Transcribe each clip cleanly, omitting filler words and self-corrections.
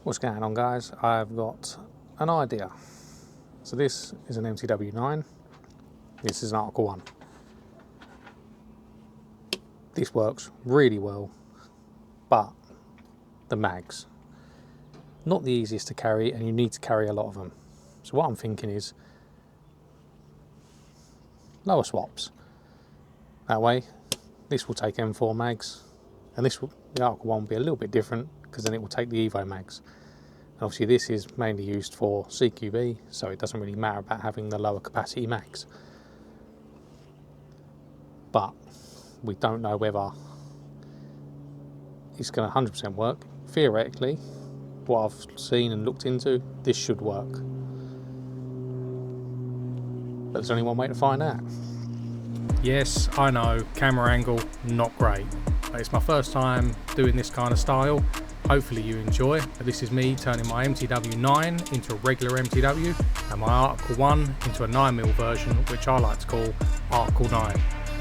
What's going on, guys? I've got an idea. So this is an MTW9, this is an Article 1. This works really well, but the mags, not the easiest to carry, and you need to carry a lot of them. So what I'm thinking is lower swaps. That way this will take M4 mags, and the Article 1 will be a little bit different because then it will take the Evo mags. And obviously this is mainly used for CQB, so it doesn't really matter about having the lower capacity mags. But we don't know whether it's going to 100% work. Theoretically, what I've seen and looked into, this should work. But there's only one way to find out. Yes, I know, camera angle, not great. But it's my first time doing this kind of style. Hopefully you enjoy. This is me turning my MTW9 into a regular MTW and my Article 1 into a 9mm version, which I like to call Article 9.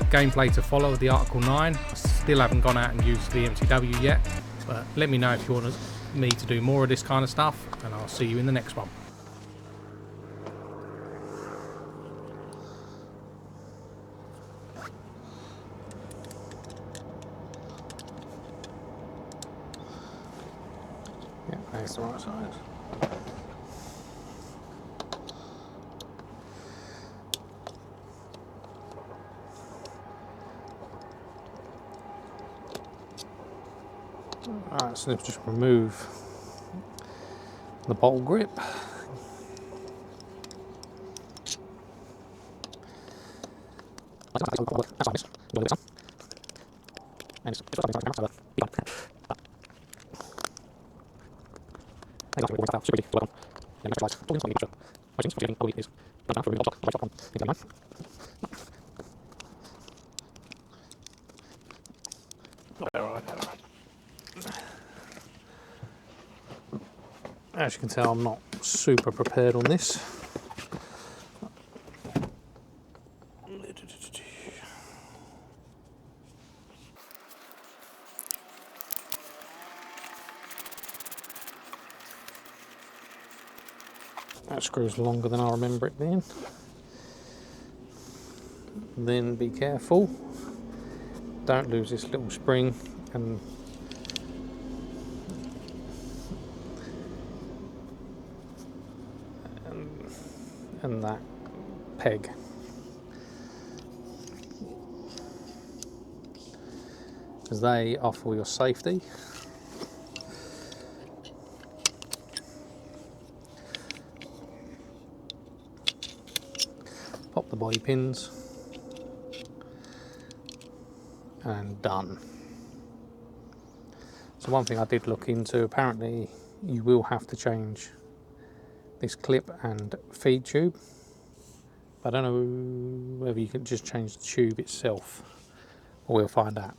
Gameplay to follow with the Article 9. I still haven't gone out and used the MTW yet, but let me know if you want me to do more of this kind of stuff, and I'll see you in the next one. Yeah, that's the right side. Alright, so let's just remove the bowl grip. As you can tell, I'm not super prepared on this. That screw's longer than I remember it being. Then be careful, don't lose this little spring and that peg. Because they are for your safety. Pop the body pins and done. So one thing I did look into, apparently you will have to change this clip and feed tube. I don't know whether you can just change the tube itself, or we'll find out.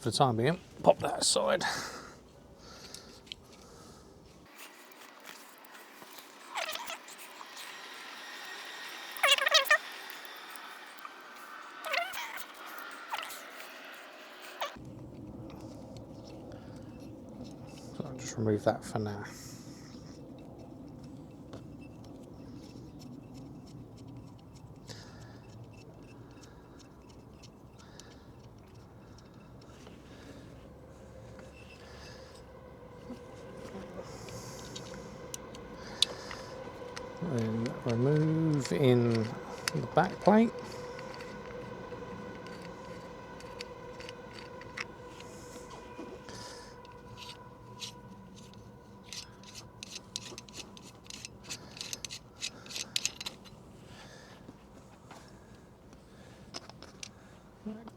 For the time being, pop that aside. So I'll just remove that for now. Then remove in the back plate.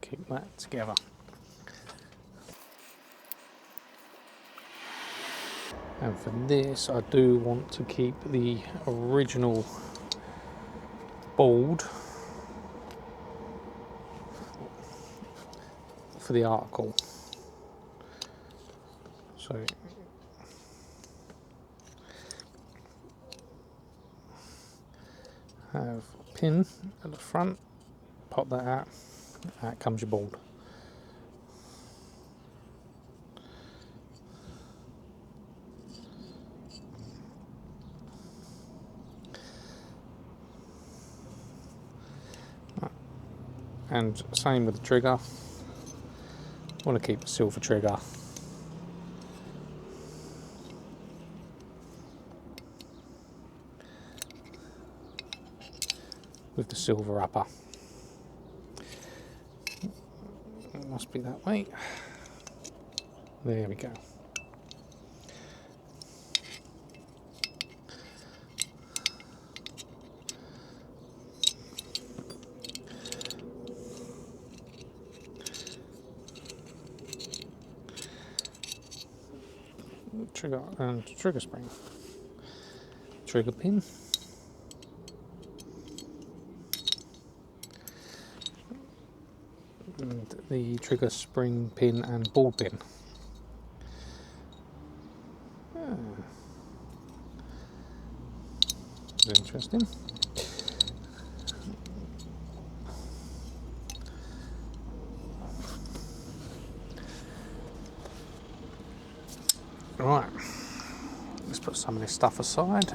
Keep that together. And for this, I do want to keep the original board for the Article. So have a pin at the front, pop that out, out comes your board. And same with the trigger. Want to keep the silver trigger. With the silver upper. It must be that way. There we go. Trigger and trigger spring. Trigger pin. And the trigger spring pin and ball pin. Interesting. Right, let's put some of this stuff aside.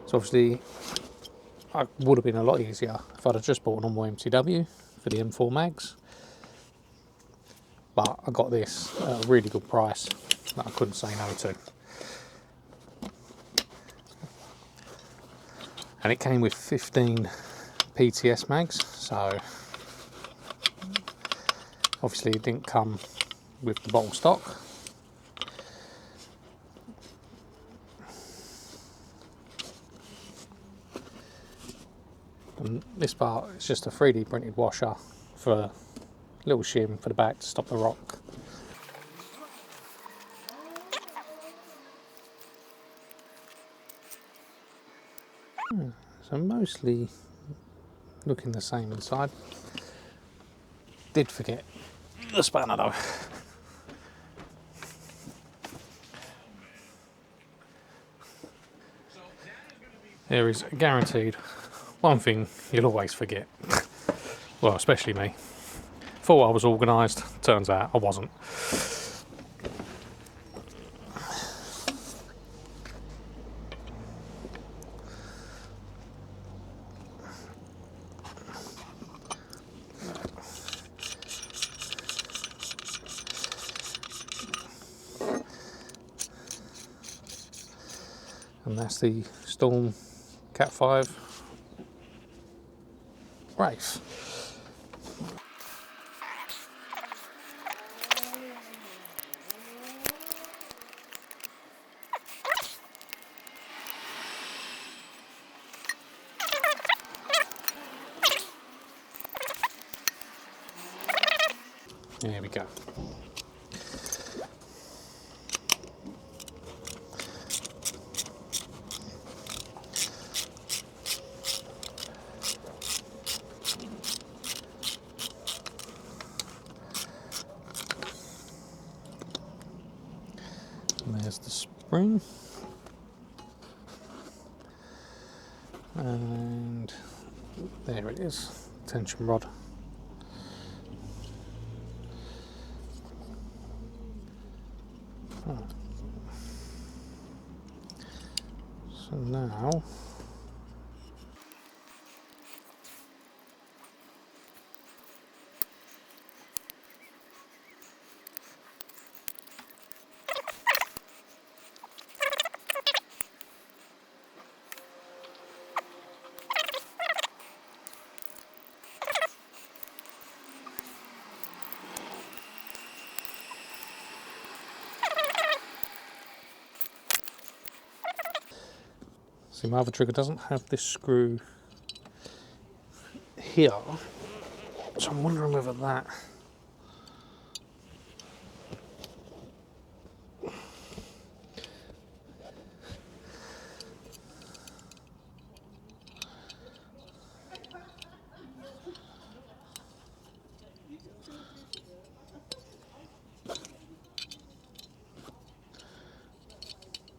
So obviously, it would have been a lot easier if I'd have just bought a normal MTW for the M4 mags. But I got this at a really good price that I couldn't say no to. And it came with 15 PTS mags, so obviously it didn't come with the bottle stock. And this part is just a 3D printed washer for a little shim for the back to stop the rock. So mostly looking the same inside. Did forget the spanner though. There is guaranteed one thing you'll always forget. Well, especially me. Thought I was organised, turns out I wasn't. And that's the Storm Cat 5 race. There we go. And there's the spring. And there it is, tension rod. Right. So now see, my other trigger doesn't have this screw here, so I'm wondering whether that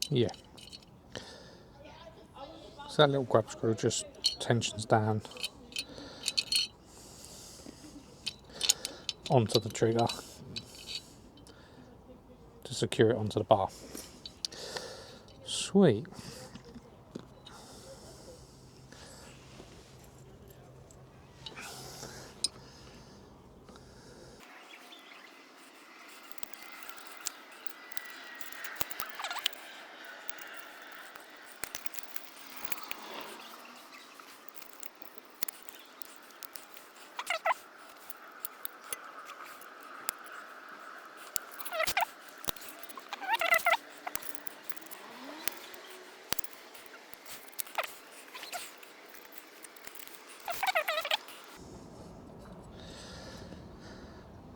yeah. So that little grab screw just tensions down onto the trigger to secure it onto the bar. Sweet.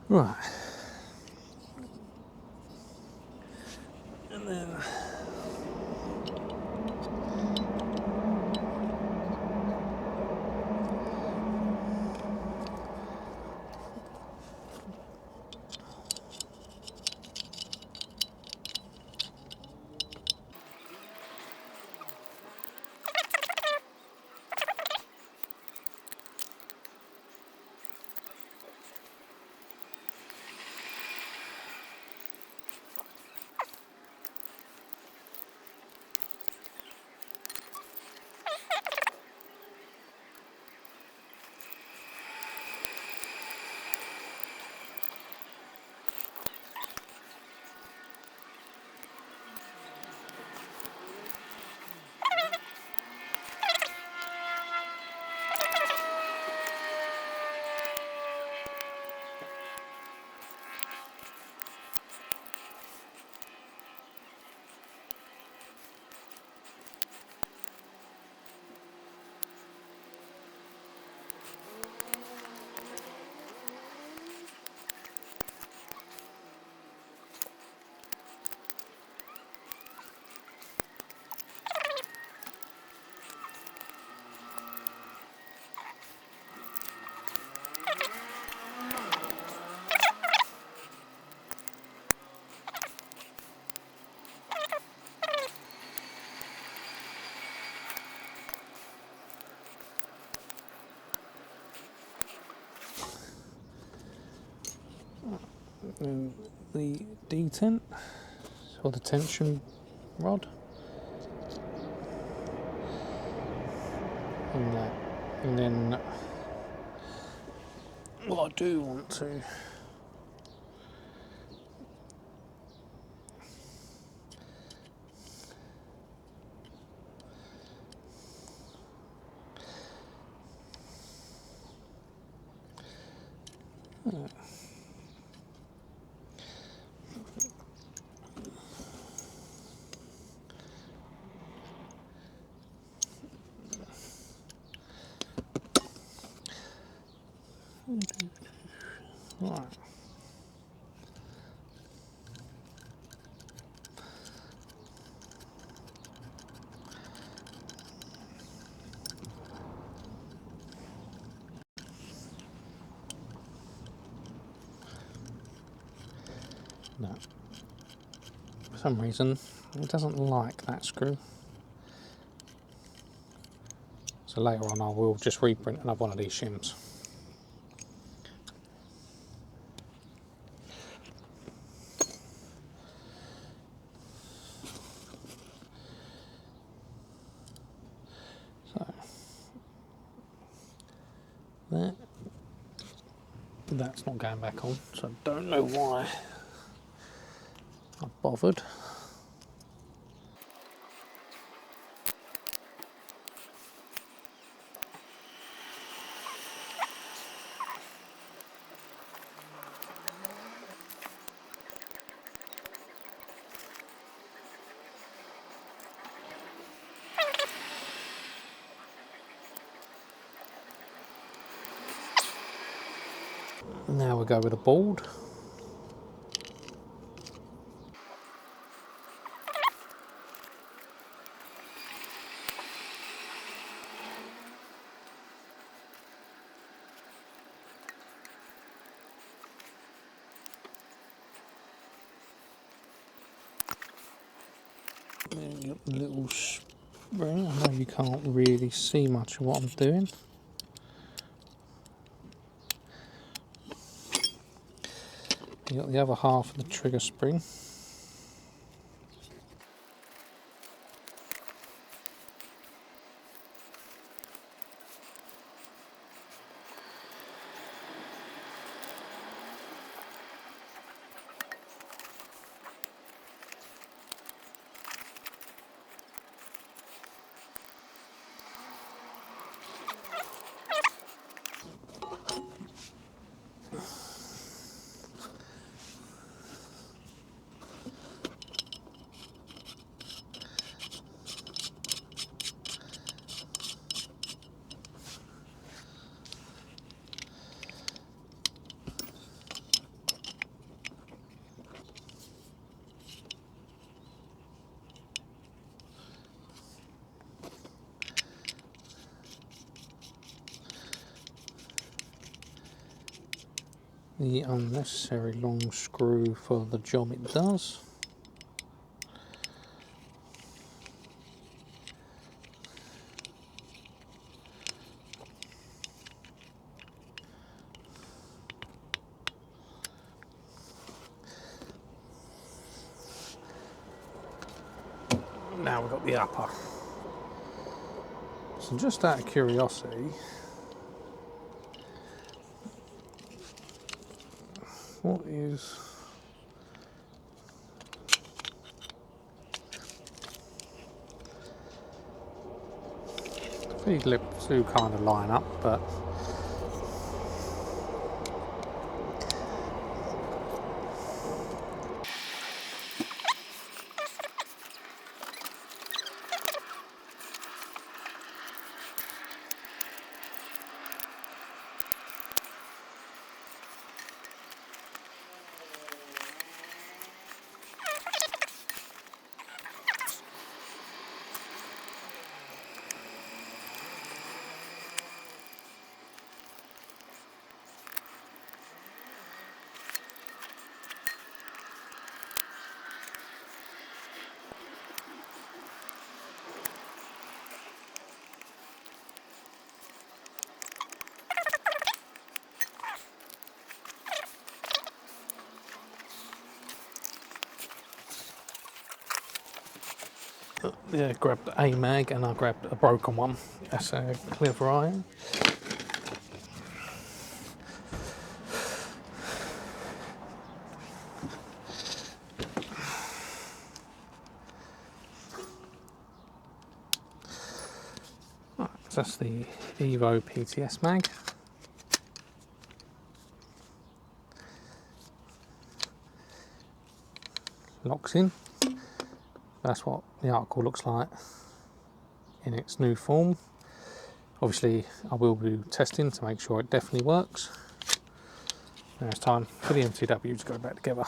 Right. And then the detent or the tension rod and that, and then what I do want to right. No. For some reason, it doesn't like that screw. So later on, I will just reprint another one of these shims. So that's not going back on. So I don't know why I bothered. Now we'll go with a board. Then you got the little spring. I know you can't really see much of what I'm doing. You got the other half of the trigger spring. the unnecessary long screw for the job it does. Now we've got the upper. So just out of curiosity, what is... These lips do kind of line up, but yeah, grabbed a mag and I grabbed a broken one. That's a clever iron. Right, so that's the Evo PTS mag. Locks in. That's what the article looks like in its new form. Obviously I will do testing to make sure it definitely works. Now it's time for the MTW to go back together.